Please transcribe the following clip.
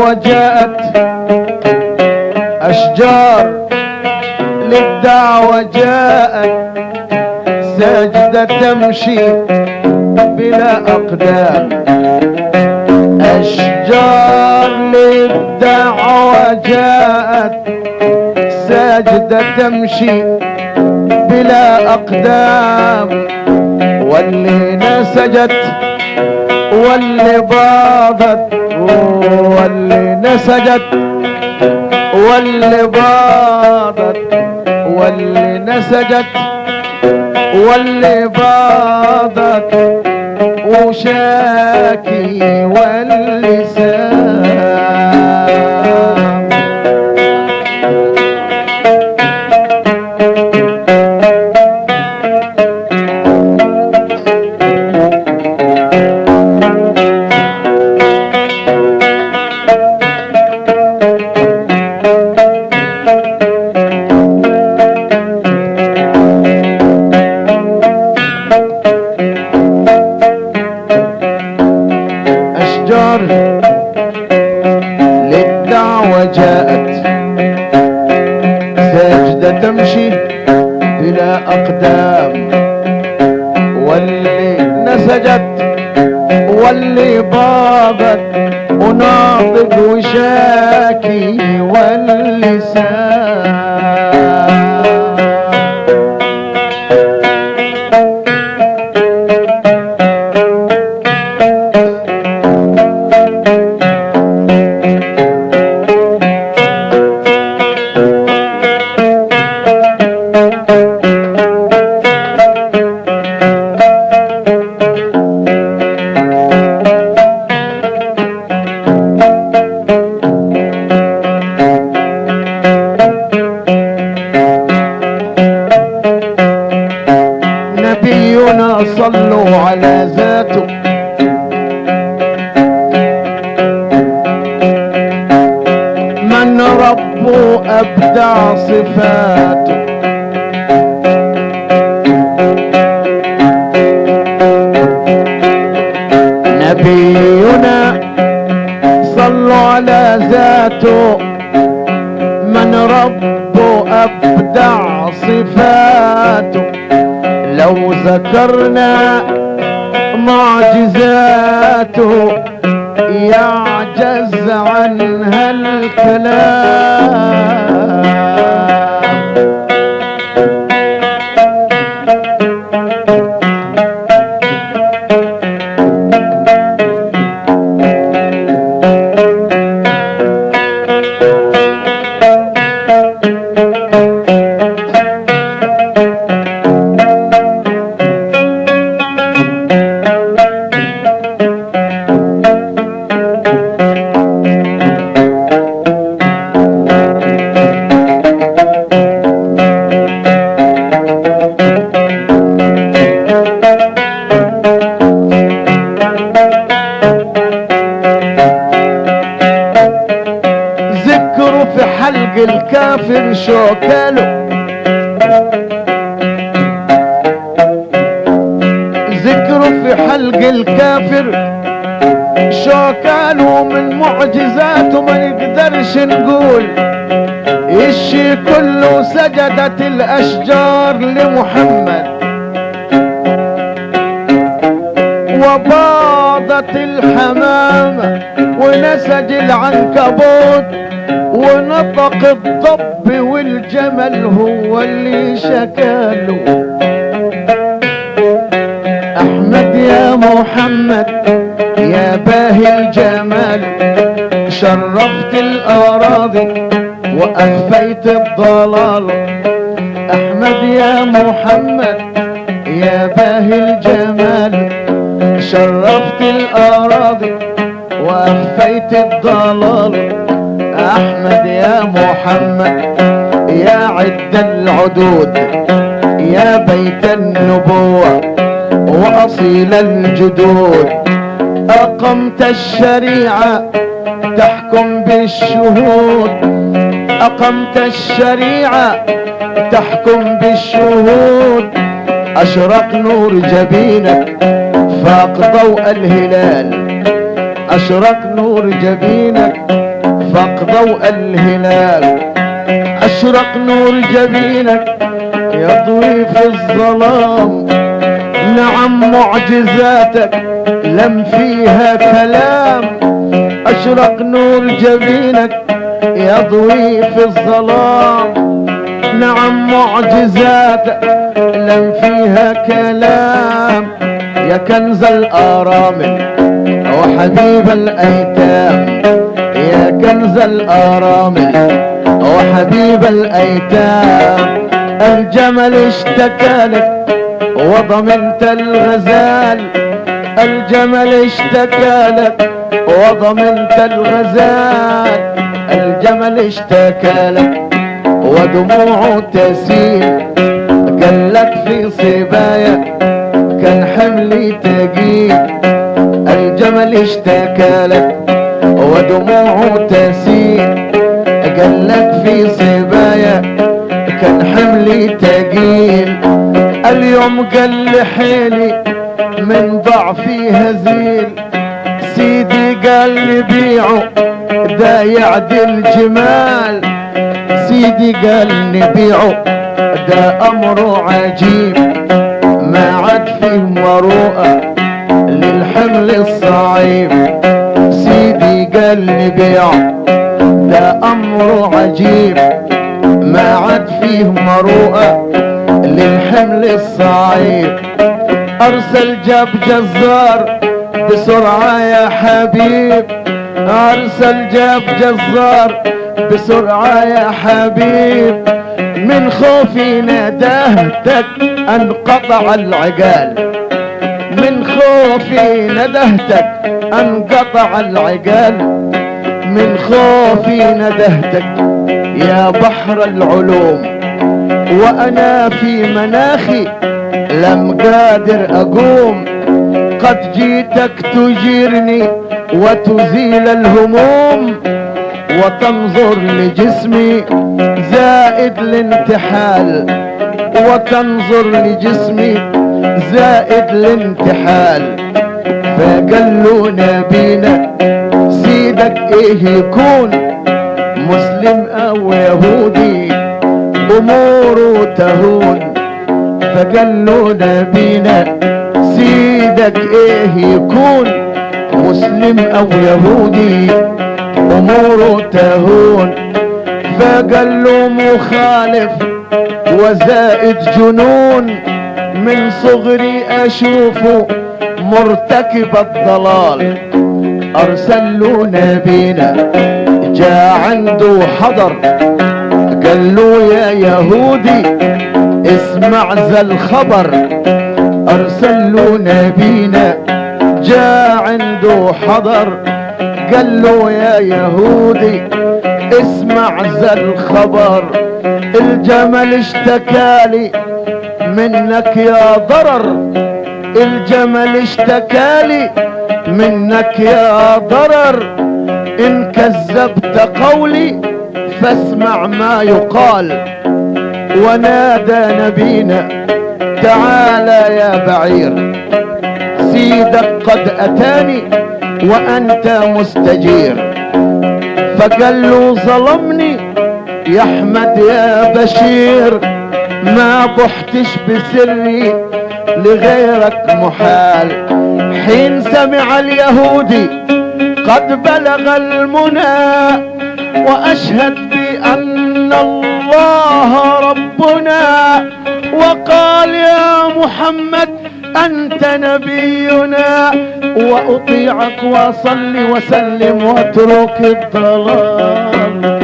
للدعوة جاءت، أشجار للدعوة جاءت، ساجدة تمشي بلا أقدام. أشجار للدعوة جاءت، ساجدة تمشي بلا أقدام. واللي نسجت واللي باضت، واللي نسجت واللي باضت، واللي نسجت واللي باضت، وشاكي واللسان. للدعوة جاءت، ساجدة تمشي بلا أقدام. واللي نسجت واللي باضت، وناضد وشاكي واللسان. نبينا صلوا على ذاته، من ربه أبدع صفاته. نبينا صلوا على ذاته، من ربه أبدع صفاته. لو ذكرنا معجزاته يعجز عنها الكلام. في حلق الكافر شوكاله، ذكره في حلق الكافر شوكاله. من معجزاته ما نقدرش نقول، الشي كله سجدت الأشجار لمحمد، وباضت الحمامة ونسج العنكبوت، ونطق الضب والجمل هو اللي شكاله. أحمد يا محمد يا باهي الجمال، شرفت الأراضي وأخفيت الضلال. أحمد يا محمد يا باهي الجمال، شرفت الأراضي وأخفيت الضلال. أحمد يا محمد يا عد العدود، يا بيت النبوة وأصيل الجدود. أقمت الشريعة تحكم بالشهود، أقمت الشريعة تحكم بالشهود. أشرق نور جبينك فاق ضوء الهلال، أشرق نور جبينك فاق ضوء الهلال. اشرق نور جبينك يضوي في الظلام. نعم معجزاتك لم فيها كلام. اشرق نور جبينك يضوي في الظلام. نعم معجزاتك لم فيها كلام. يا كنز الارامل وحبيب الايتام. يا كنز الارامل وحبيب الايتام. الجمل اشتكى لك وضمنت الغزال. الجمل اشتكى لك وضمنت الغزال. الجمل اشتكى لك ودموعه تسيل. قال لك في صبايا كان حملي تقيل. الجمل اشتكى لك ودموعه تسيل. قال لك في صبايا كان حملي تقيل. اليوم قال حيلي من ضعفي هزيل. سيدي قال لي بيعه دا يعدل جمال. سيدي قال نبيعه دا امره عجيب. ما عاد فيه مروءة للحمل الصعيب. سيدي قال نبيعه دا امره عجيب. ما عاد فيه مروءة للحمل الصعيب. ارسل جاب جزار بسرعة يا حبيب. ارسل جاب جزار بسرعة يا حبيب. من خوفي ندهتك انقطع العقال. من خوفي ندهتك انقطع العقال. من خوفي ندهتك يا بحر العلوم. وانا في مناخي لم قادر اقوم. قد جيتك تجيرني وتزيل الهموم. وتنظر لجسمي زائد الانتحال. وتنظر لجسمي زائد الانتحال. فقالوا نبينا سيدك ايه يكون مسلم او يهودي اموره تهون. فقالوا نبينا سيدك ايه يكون مسلم او يهودي اموره تهون. فقال له مخالف وزائد جنون. من صغري اشوفه مرتكب الضلال. ارسل له نبينا جاء عنده حضر. قال له يا يهودي اسمع ذا الخبر. ارسل له نبينا جاء عنده حضر. قال له يا يهودي اسمع ذا الخبر. الجمل اشتكالي منك يا ضرر. الجمل اشتكالي منك يا ضرر. ان كذبت قولي فاسمع ما يقال. ونادى نبينا تعالى يا بعير. سيدك قد اتاني وانت مستجير. فقال له ظلمني يا احمد يا بشير. ما بحتش بسري لغيرك محال. حين سمع اليهودي قد بلغ المنى. واشهد بان الله ربنا. وقال يا محمد انت نبينا. واطيعك واصلي وسلم واترك الضلال.